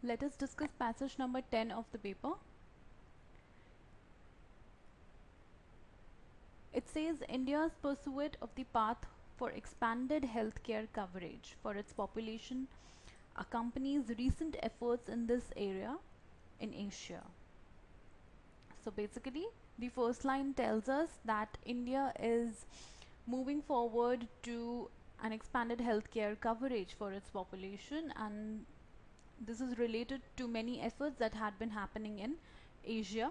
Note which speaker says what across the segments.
Speaker 1: Let us discuss passage number 10 of the paper. It says India's pursuit of the path for expanded healthcare coverage for its population accompanies recent efforts in this area in Asia. So basically, the first line tells us that India is moving forward to an expanded healthcare coverage for its population, and this is related to many efforts that had been happening in Asia.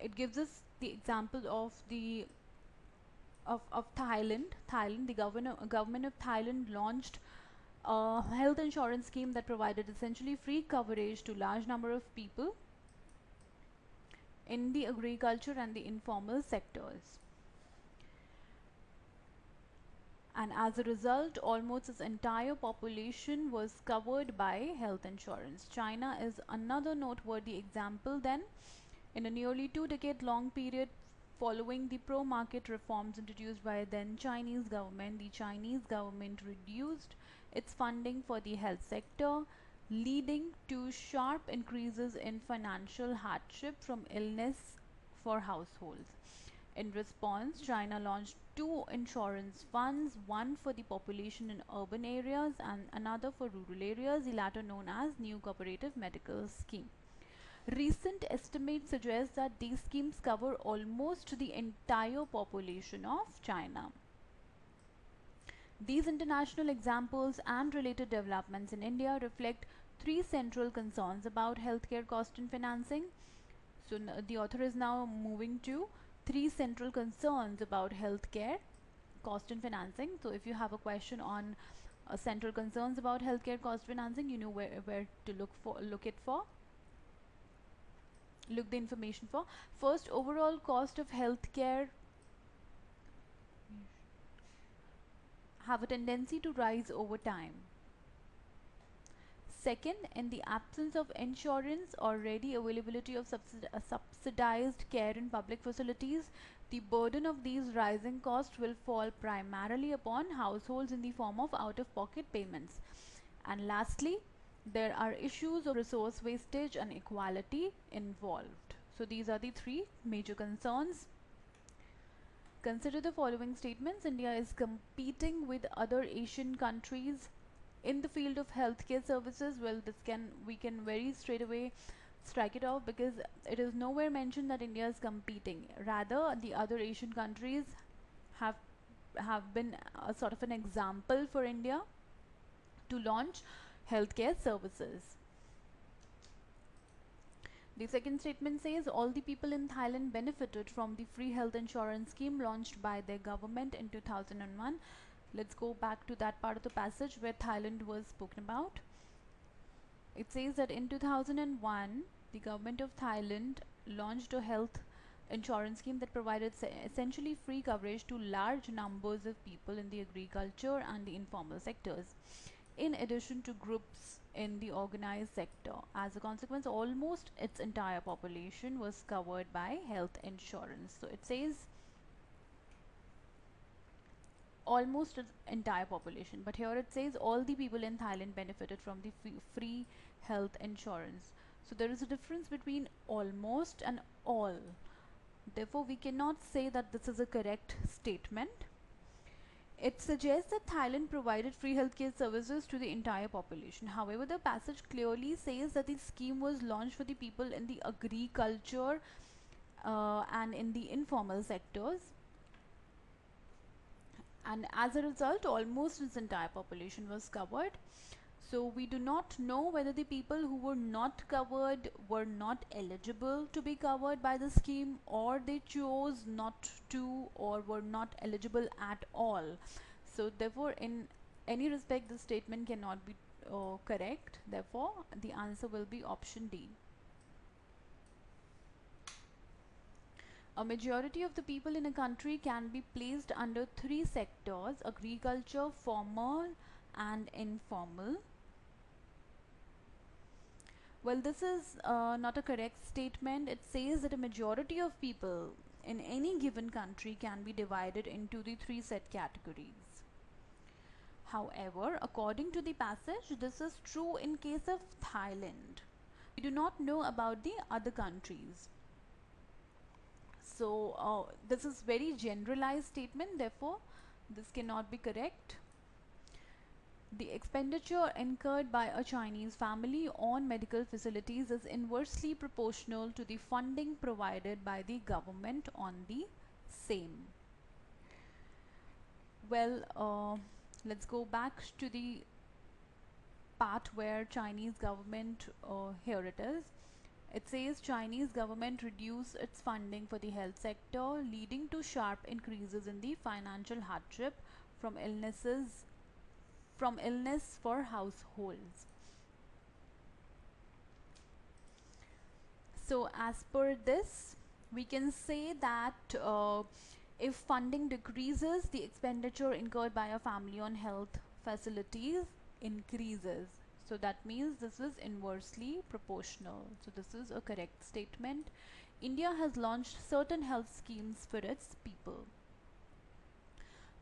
Speaker 1: It gives us the example of Thailand. The government of Thailand launched a health insurance scheme that provided essentially free coverage to large number of people in the agriculture and the informal sectors. And as a result, almost its entire population was covered by health insurance. China is another noteworthy example then. In a nearly 2-decade-long period following the pro-market reforms introduced by then Chinese government, the Chinese government reduced its funding for the health sector, leading to sharp increases in financial hardship from illness for households. In response, China launched two insurance funds, one for the population in urban areas and another for rural areas, the latter known as New Cooperative Medical Scheme. Recent estimates suggest that these schemes cover almost the entire population of China. These international examples and related developments in India reflect three central concerns about healthcare cost and financing. So the author is now moving to three central concerns about healthcare cost and financing. So if you have a question on central concerns about healthcare cost financing, you know where to look the information for. First, overall cost of healthcare have a tendency to rise over time. Second, in the absence of insurance or ready availability of subsidized care in public facilities, the burden of these rising costs will fall primarily upon households in the form of out-of-pocket payments. And lastly, there are issues of resource wastage and equality involved. So these are the three major concerns. Consider the following statements. India is competing with other Asian countries in the field of healthcare services. Well, we can very straight away strike it off because it is nowhere mentioned that India is competing. Rather, the other Asian countries have been a sort of an example for India to launch healthcare services. The second statement says all the people in Thailand benefited from the free health insurance scheme launched by their government in 2001. Let's go back to that part of the passage where Thailand was spoken about. It says that in 2001, the government of Thailand launched a health insurance scheme that provided essentially free coverage to large numbers of people in the agriculture and the informal sectors, in addition to groups in the organized sector. As a consequence, almost its entire population was covered by health insurance. So it says almost its entire population, but here it says all the people in Thailand benefited from the free health insurance. So there is a difference between almost and all. Therefore, we cannot say that this is a correct statement. It suggests that Thailand provided free healthcare services to the entire population. However, the passage clearly says that the scheme was launched for the people in the agriculture and in the informal sectors. And as a result, almost its entire population was covered. So we do not know whether the people who were not covered were not eligible to be covered by the scheme, or they chose not to, or were not eligible at all. So therefore, in any respect, the statement cannot be correct. Therefore, the answer will be option D. A majority of the people in a country can be placed under three sectors: agriculture, formal and informal. Well, this is not a correct statement. It says that a majority of people in any given country can be divided into the three set categories. However, according to the passage, this is true in case of Thailand. We do not know about the other countries. So this is very generalized statement, therefore this cannot be correct. The expenditure incurred by a Chinese family on medical facilities is inversely proportional to the funding provided by the government on the same. Well, let's go back to the part where Chinese government, here it is. It says Chinese government reduced its funding for the health sector, leading to sharp increases in the financial hardship from illness for households. So as per this, we can say that if funding decreases, the expenditure incurred by a family on health facilities increases. So that means this is inversely proportional. So this is a correct statement. India has launched certain health schemes for its people.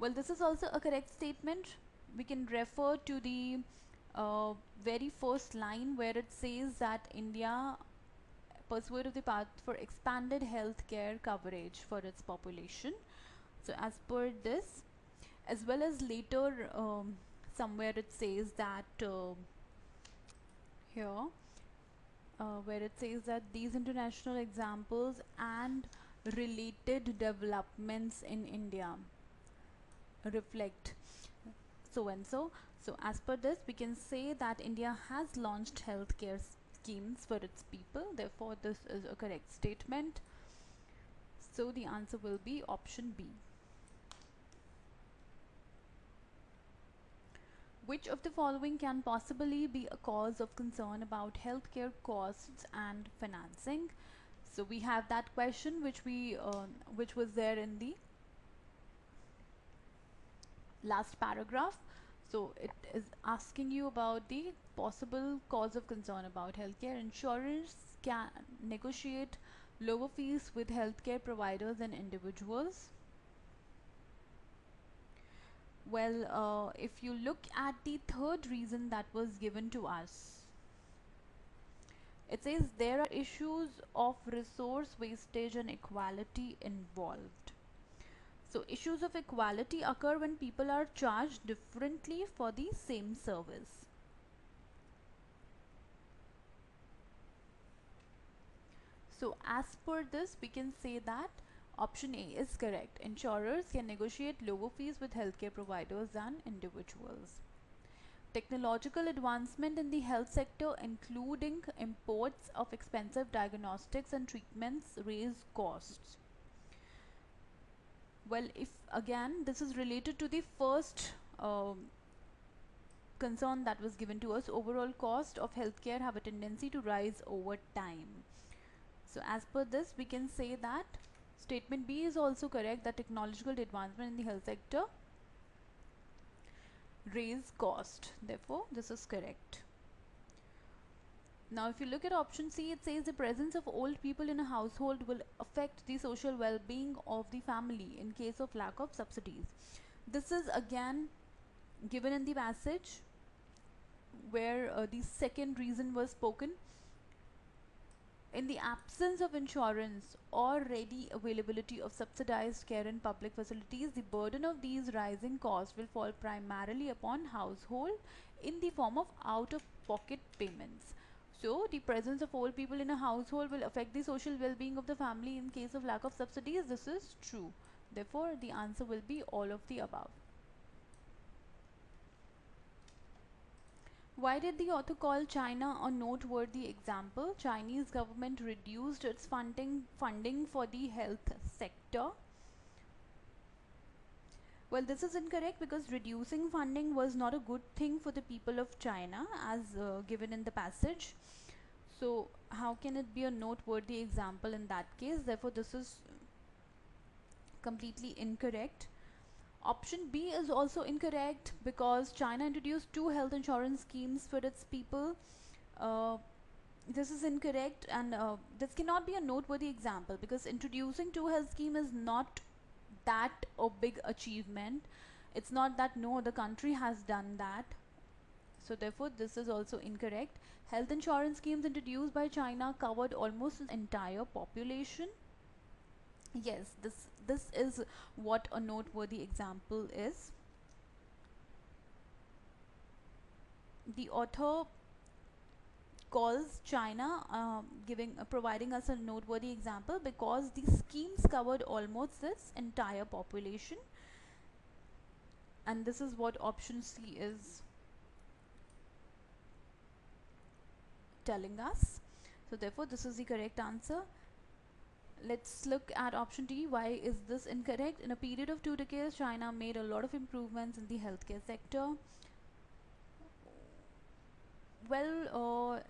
Speaker 1: Well, this is also a correct statement. We can refer to the very first line where it says that India pursued of the path for expanded healthcare coverage for its population. So as per this, as well as later somewhere it says that here where it says that these international examples and related developments in India reflect so and so. So as per this, we can say that India has launched healthcare schemes for its people. Therefore, this is a correct statement. So the answer will be option B. Which of the following can possibly be a cause of concern about healthcare costs and financing? So we have that question which was there in the last paragraph. So it is asking you about the possible cause of concern about healthcare. Insurers can negotiate lower fees with healthcare providers and individuals. Well, if you look at the third reason that was given to us, it says there are issues of resource wastage and equality involved. So issues of equality occur when people are charged differently for the same service. So as per this, we can say that option A is correct. Insurers can negotiate lower fees with healthcare providers than individuals. Technological advancement in the health sector, including imports of expensive diagnostics and treatments, raise costs. Well, if again this is related to the first concern that was given to us, overall cost of healthcare have a tendency to rise over time. So as per this, we can say that statement B is also correct, that technological advancement in the health sector raise cost. Therefore, this is correct. Now, if you look at option C, it says the presence of old people in a household will affect the social well-being of the family in case of lack of subsidies. This is again given in the passage where the second reason was spoken. In the absence of insurance or ready availability of subsidized care in public facilities, the burden of these rising costs will fall primarily upon household in the form of out-of-pocket payments. So, the presence of old people in a household will affect the social well-being of the family in case of lack of subsidies. This is true. Therefore, the answer will be all of the above. Why did the author call China a noteworthy example? Chinese government reduced its funding for the health sector. Well, this is incorrect because reducing funding was not a good thing for the people of China as given in the passage. So how can it be a noteworthy example in that case? Therefore, this is completely incorrect. Option B is also incorrect because China introduced 2 health insurance schemes for its people. This is incorrect, and this cannot be a noteworthy example because introducing 2 health scheme is not that a big achievement. It's not that no other country has done that. So therefore this is also incorrect. Health insurance schemes introduced by China covered almost its entire population. Yes, this is what a noteworthy example is. The author calls China providing us a noteworthy example because the schemes covered almost its entire population, and this is what option C is telling us. So therefore this is the correct answer. Let's look at option D. Why is this incorrect? In a period of 2 decades, China made a lot of improvements in the healthcare sector. Well,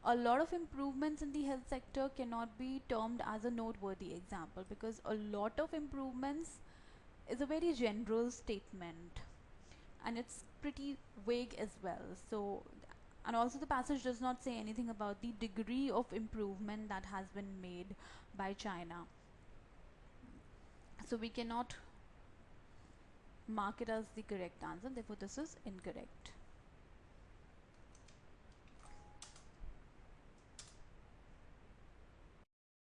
Speaker 1: a lot of improvements in the health sector cannot be termed as a noteworthy example, because a lot of improvements is a very general statement and it's pretty vague as well. So, and also the passage does not say anything about the degree of improvement that has been made by China. So we cannot mark it as the correct answer, therefore this is incorrect.